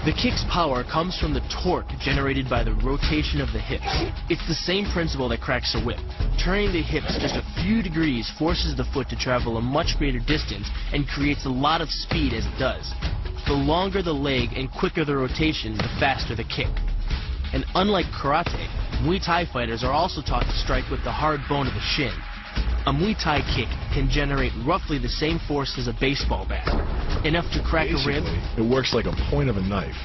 The kick's power comes from the torque generated by the rotation of the hips. It's the same principle that cracks a whip. Turning the hips just a few degrees forces the foot to travel a much greater distance and creates a lot of speed as it does. The longer the leg and quicker the rotation, the faster the kick. And unlike karate, Muay Thai fighters are also taught to strike with the hard bone of the shin. A Muay Thai kick can generate roughly the same force as a baseball bat, enough to crack a rib. It works like a point of a knife.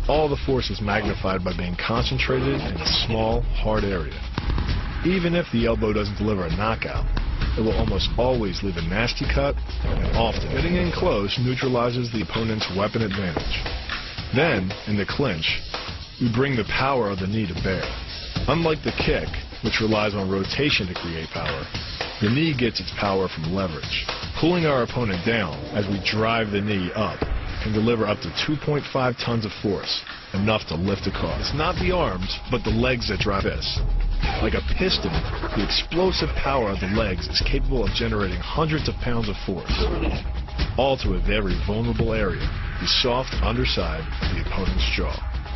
All the force is magnified by being concentrated in a small, hard area. Even if the elbow doesn't deliver a knockout, it will almost always leave a nasty cut, and often getting in close neutralizes the opponent's weapon advantage. Then, in the clinch, we bring the power of the knee to bear. Unlike the kick, which relies on rotation to create power, the knee gets its power from leverage. Pulling our opponent down as we drive the knee up can deliver up to 2.5 tons of force, enough to lift a car. It's not the arms, but the legs that drive this. Like a piston, the explosive power of the legs is capable of generating hundreds of pounds of force, all to a very vulnerable area, the soft underside of the opponent's jaw.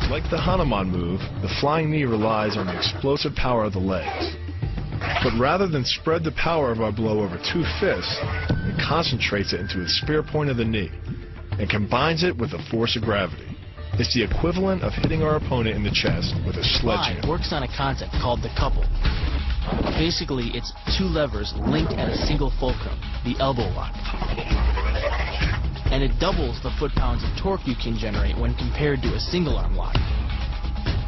Like the Hanuman move, the flying knee relies on the explosive power of the legs. But rather than spread the power of our blow over two fists, it concentrates it into the spear point of the knee and combines it with the force of gravity. It's the equivalent of hitting our opponent in the chest with a sledgehammer. It works on a concept called the couple. Basically, it's two levers linked at a single fulcrum, the elbow lock. And it doubles the foot-pounds of torque you can generate when compared to a single-arm lock.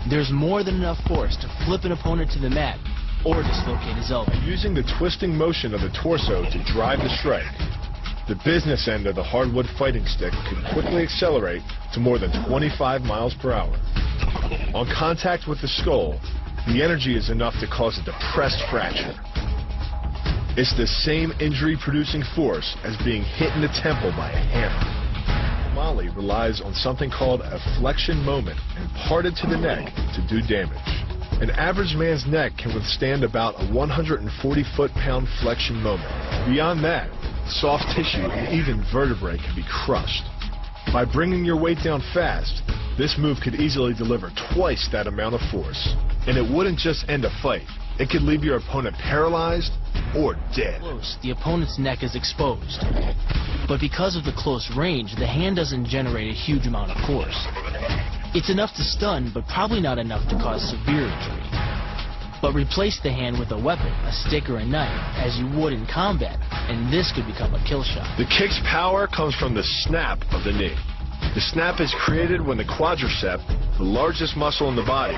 There's more than enough force to flip an opponent to the mat or dislocate his elbow. Using the twisting motion of the torso to drive the strike, the business end of the hardwood fighting stick can quickly accelerate to more than 25 miles per hour. On contact with the skull, the energy is enough to cause a depressed fracture. It's the same injury-producing force as being hit in the temple by a hammer. Molly relies on something called a flexion moment imparted to the neck to do damage. An average man's neck can withstand about a 140 foot-pound flexion moment. Beyond that, soft tissue and even vertebrae can be crushed. By bringing your weight down fast, this move could easily deliver twice that amount of force. And it wouldn't just end a fight. It could leave your opponent paralyzed or dead. Close, the opponent's neck is exposed. But because of the close range, the hand doesn't generate a huge amount of force. It's enough to stun, but probably not enough to cause severe injury. But replace the hand with a weapon, a stick or a knife, as you would in combat, and this could become a kill shot. The kick's power comes from the snap of the knee. The snap is created when the quadricep, the largest muscle in the body,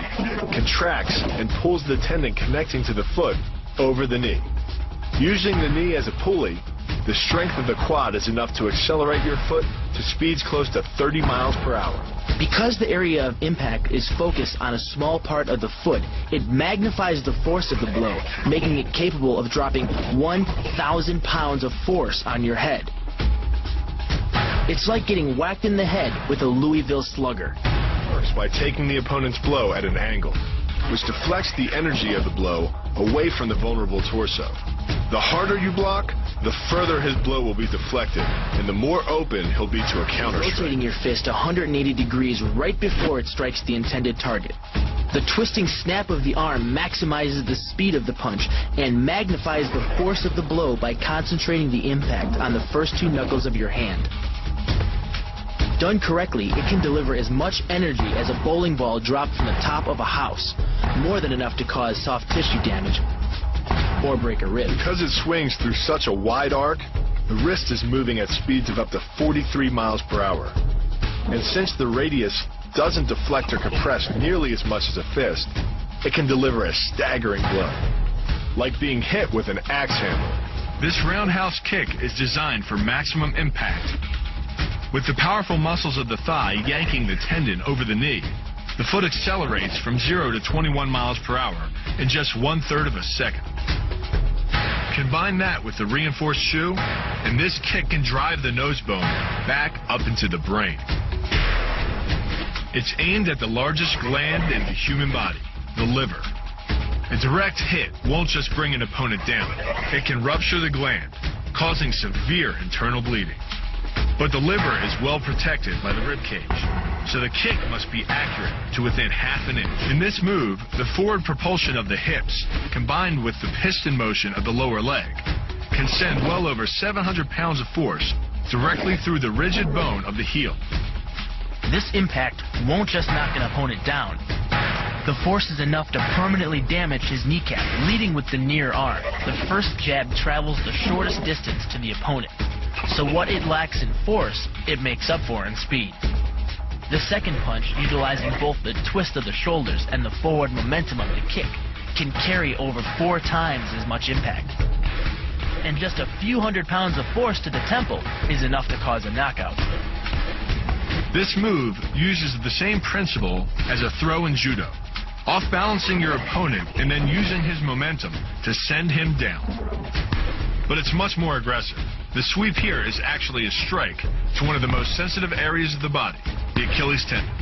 contracts and pulls the tendon connecting to the foot over the knee. Using the knee as a pulley, the strength of the quad is enough to accelerate your foot to speeds close to 30 miles per hour. Because the area of impact is focused on a small part of the foot, it magnifies the force of the blow, making it capable of dropping 1,000 pounds of force on your head. It's like getting whacked in the head with a Louisville slugger. It works by taking the opponent's blow at an angle, which deflects the energy of the blow away from the vulnerable torso. The harder you block, the further his blow will be deflected, and the more open he'll be to a counter strike. Rotating your fist 180 degrees right before it strikes the intended target. The twisting snap of the arm maximizes the speed of the punch and magnifies the force of the blow by concentrating the impact on the first two knuckles of your hand. Done correctly, it can deliver as much energy as a bowling ball dropped from the top of a house, more than enough to cause soft tissue damage or break a rib. Because it swings through such a wide arc, the wrist is moving at speeds of up to 43 miles per hour. And since the radius doesn't deflect or compress nearly as much as a fist, it can deliver a staggering blow, like being hit with an axe hammer. This roundhouse kick is designed for maximum impact. With the powerful muscles of the thigh yanking the tendon over the knee, the foot accelerates from 0 to 21 miles per hour in just 1/3 of a second. Combine that with the reinforced shoe, and this kick can drive the nose bone back up into the brain. It's aimed at the largest gland in the human body, the liver. A direct hit won't just bring an opponent down. It can rupture the gland, causing severe internal bleeding. But the liver is well protected by the rib cage, so the kick must be accurate to within half an inch. In this move, the forward propulsion of the hips, combined with the piston motion of the lower leg, can send well over 700 pounds of force directly through the rigid bone of the heel. This impact won't just knock an opponent down. The force is enough to permanently damage his kneecap, leading with the near arm. The first jab travels the shortest distance to the opponent, so what it lacks in force, it makes up for in speed. The second punch, utilizing both the twist of the shoulders and the forward momentum of the kick, can carry over 4 times as much impact. And just a few hundred pounds of force to the temple is enough to cause a knockout. This move uses the same principle as a throw in judo, off-balancing your opponent and then using his momentum to send him down. But it's much more aggressive. The sweep here is actually a strike to one of the most sensitive areas of the body, the Achilles tendon.